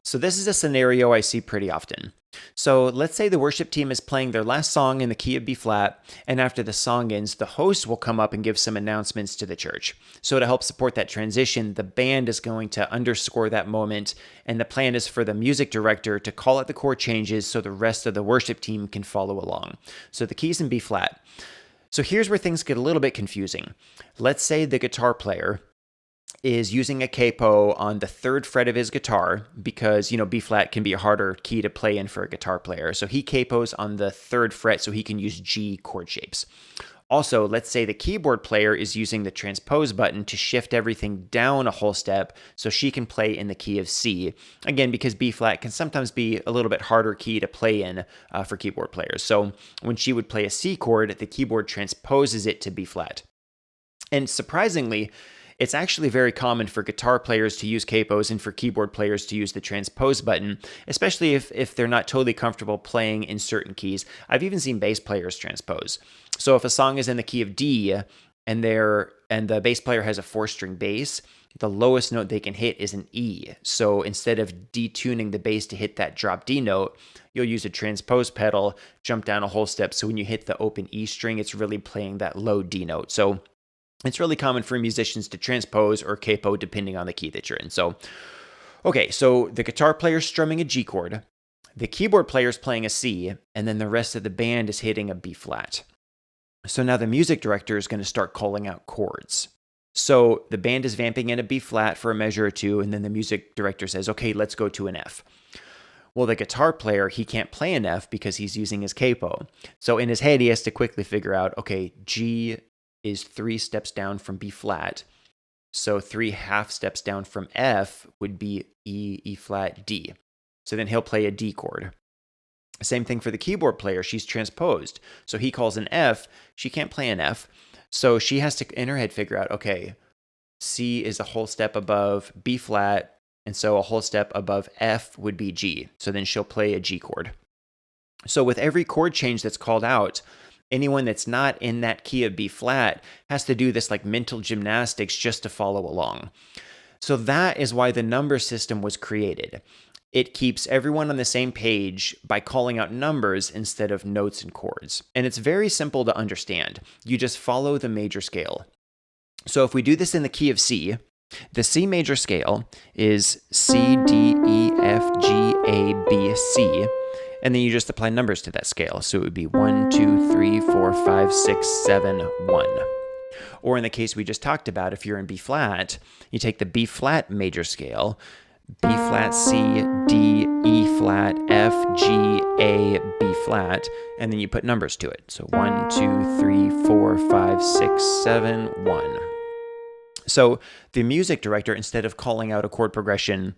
So this is a scenario I see pretty often. So let's say the worship team is playing their last song in the key of B flat, and after the song ends, the host will come up and give some announcements to the church. So to help support that transition, the band is going to underscore that moment, and the plan is for the music director to call out the chord changes so the rest of the worship team can follow along. So the key's in B flat. So here's where things get a little bit confusing. Let's say the guitar player is using a capo on the third fret of his guitar because, B flat can be a harder key to play in for a guitar player. So he capos on the third fret so he can use G chord shapes. Also, let's say the keyboard player is using the transpose button to shift everything down a whole step so she can play in the key of C. Again, because B flat can sometimes be a little bit harder key to play in for keyboard players. So when she would play a C chord, the keyboard transposes it to B flat. And surprisingly, it's actually very common for guitar players to use capos and for keyboard players to use the transpose button, especially if they're not totally comfortable playing in certain keys. I've even seen bass players transpose. So if a song is in the key of D and the bass player has a 4-string bass, the lowest note they can hit is an E. So instead of detuning the bass to hit that drop D note, you'll use a transpose pedal, jump down a whole step. So when you hit the open E string, it's really playing that low D note. So it's really common for musicians to transpose or capo depending on the key that you're in. So the guitar player's strumming a G chord, the keyboard player's playing a C, and then the rest of the band is hitting a B flat. So now the music director is going to start calling out chords. So the band is vamping in a B flat for a measure or two, and then the music director says, okay, let's go to an F. Well, the guitar player, he can't play an F because he's using his capo. So in his head, he has to quickly figure out, okay, G is 3 steps down from B flat. So 3 half steps down from F would be E, E flat, D. So then he'll play a D chord. Same thing for the keyboard player. She's transposed. So he calls an F. She can't play an F. So she has to, in her head, figure out, okay, C is a whole step above B flat. And so a whole step above F would be G. So then she'll play a G chord. So with every chord change that's called out, anyone that's not in that key of B flat has to do this like mental gymnastics just to follow along. So that is why the number system was created. It keeps everyone on the same page by calling out numbers instead of notes and chords. And it's very simple to understand. You just follow the major scale. So if we do this in the key of C, the C major scale is C, D, E, F, G, A, B, C. And then you just apply numbers to that scale. So it would be 1, 2, 3, 4, 5, 6, 7, 1. Or in the case we just talked about, if you're in B flat, you take the B flat major scale, B flat, C, D, E flat, F, G, A, B flat, and then you put numbers to it. So 1, 2, 3, 4, 5, 6, 7, 1. So the music director, instead of calling out a chord progression,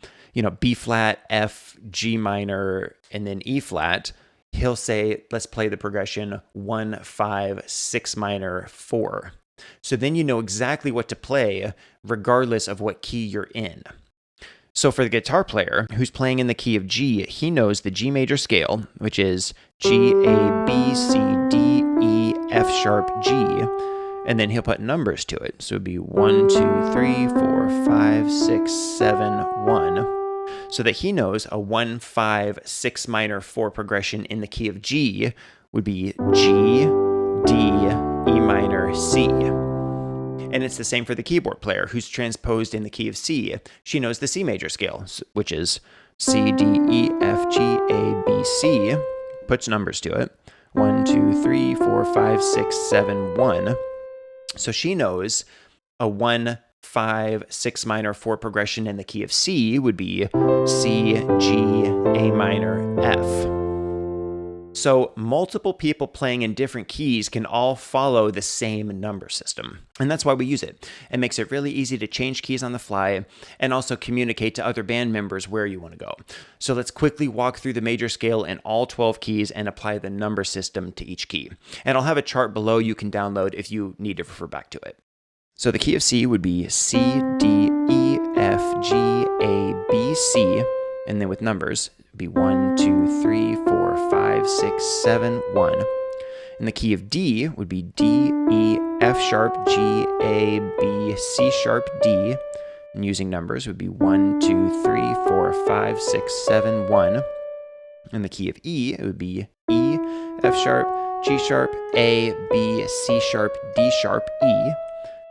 B flat, F, G minor, and then E flat, he'll say, let's play the progression 1, 5, 6 minor, 4. So then you know exactly what to play regardless of what key you're in. So for the guitar player who's playing in the key of G, he knows the G major scale, which is G, A, B, C, D, E, F sharp, G. And then he'll put numbers to it. So it'd be 1, 2, 3, 4, 5, 6, 7, 1. So that he knows a 1, 5, 6 minor 4 progression in the key of G would be G, D, E minor, C. And it's the same for the keyboard player who's transposed in the key of C. She knows the C major scale, which is C, D, E, F, G, A, B, C. Puts numbers to it. 1, 2, 3, 4, 5, 6, 7, 1. So she knows a 1, 5, 6 minor 4 progression in the key of C would be C, G, A minor, F. So multiple people playing in different keys can all follow the same number system. And that's why we use it. It makes it really easy to change keys on the fly and also communicate to other band members where you want to go. So let's quickly walk through the major scale in all 12 keys and apply the number system to each key. And I'll have a chart below you can download if you need to refer back to it. So the key of C would be C, D, E, F, G, A, B, C. And then with numbers, it would be 1, 2, 3, 4, 5, 6, 7, 1. And the key of D would be D, E, F sharp, G, A, B, C sharp, D. And using numbers would be 1, 2, 3, 4, 5, 6, 7, 1. In the key of E, it would be E, F sharp, G sharp, A, B, C sharp, D sharp, E.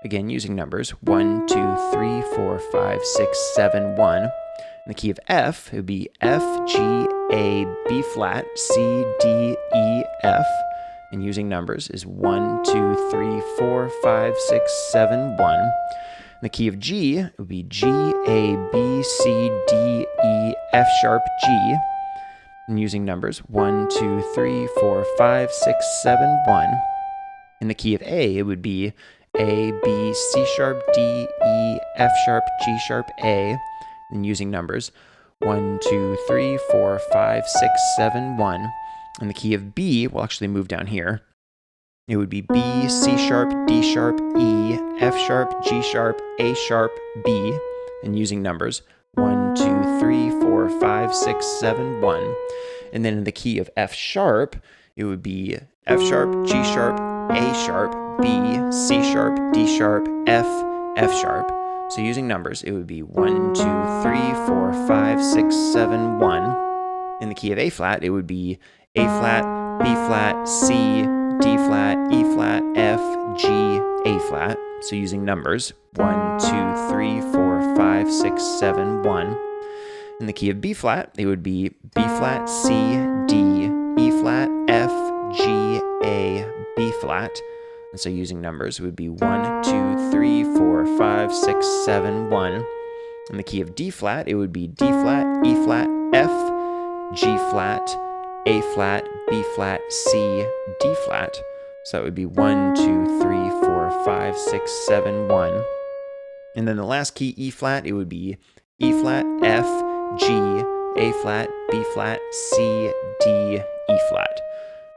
Again, using numbers 1, 2, 3, 4, 5, 6, 7, 1. In the key of F, it would be F, G, A, B flat, C, D, E, F. And using numbers is 1, 2, 3, 4, 5, 6, 7, 1. In the key of G, it would be G, A, B, C, D, E, F sharp, G. And using numbers 1, 2, 3, 4, 5, 6, 7, 1. In the key of A, it would be A, B, C sharp, D, E, F sharp, G sharp, A. And using numbers 1, 2, 3, 4, 5, 6, 7, 1. In the key of B, we'll actually move down here. It would be B, C sharp, D sharp, E, F sharp, G sharp, A sharp, B. And using numbers 1, 2, 3, 4, 5, 6, 7, 1. And then in the key of F sharp, it would be F sharp, G sharp, A sharp, B, C sharp, D sharp, F, F sharp. So using numbers, it would be 1, 2, 3, 4, 5, 6, 7, 1. In the key of A flat, it would be A flat, B flat, C, D flat, E flat, F, G, A flat. So using numbers 1, 2, 3, 4, 5, 6, 7, 1. In the key of B flat, it would be B flat, C, D, E flat, F, G, A, B flat. And so using numbers, it would be 1, 2, 3, 4, 5, 6, 7, 1. In the key of D flat, it would be D flat, E flat, F, G flat, A flat, B flat, C, D flat. So it would be 1, 2, 3, 4, 5, 6, 7, 1. And then the last key, E flat, it would be E flat, F, G, A flat, B flat, C, D, E flat.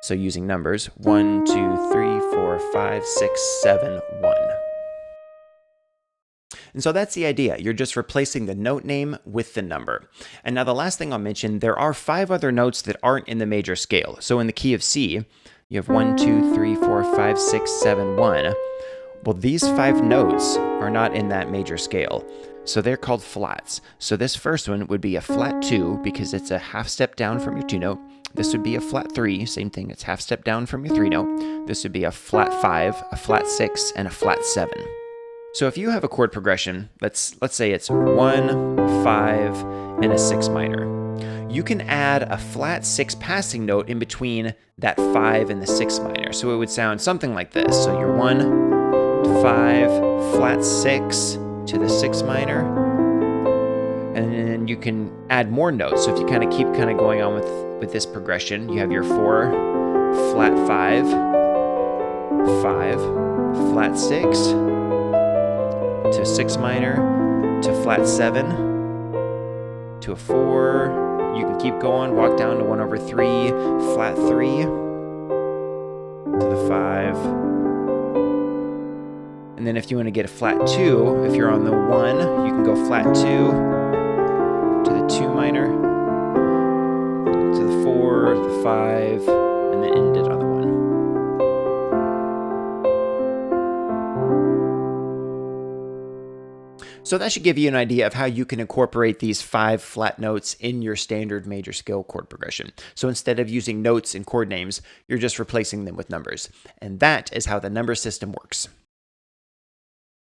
So using numbers 1, 2, 3, 4, 5, 6, 7, 1. And so that's the idea. You're just replacing the note name with the number. And now the last thing I'll mention, there are 5 other notes that aren't in the major scale. So in the key of C, you have 1, 2, 3, 4, 5, 6, 7, 1. Well, these 5 notes are not in that major scale. So they're called flats. So this first one would be a flat 2 because it's a half step down from your 2 note. This would be a flat 3, same thing, it's half step down from your 3 note. This would be a flat 5, a flat 6, and a flat 7. So if you have a chord progression, let's say it's 1, 5, and a 6 minor. You can add a flat 6 passing note in between that 5 and the 6 minor. So it would sound something like this. So you're 1 to 5, flat 6 to the 6 minor. And then you can add more notes. So if you kind of keep going on with this progression, you have your 4, flat 5, 5, flat 6, to 6 minor, to flat 7, to a 4, you can keep going, walk down to 1 over 3, flat 3, to the 5, and then if you want to get a flat 2, if you're on the 1, you can go flat 2, to the 2 minor, to the 4, the 5, and then end it on the 1. So that should give you an idea of how you can incorporate these 5 flat notes in your standard major scale chord progression. So instead of using notes and chord names, you're just replacing them with numbers. And that is how the number system works.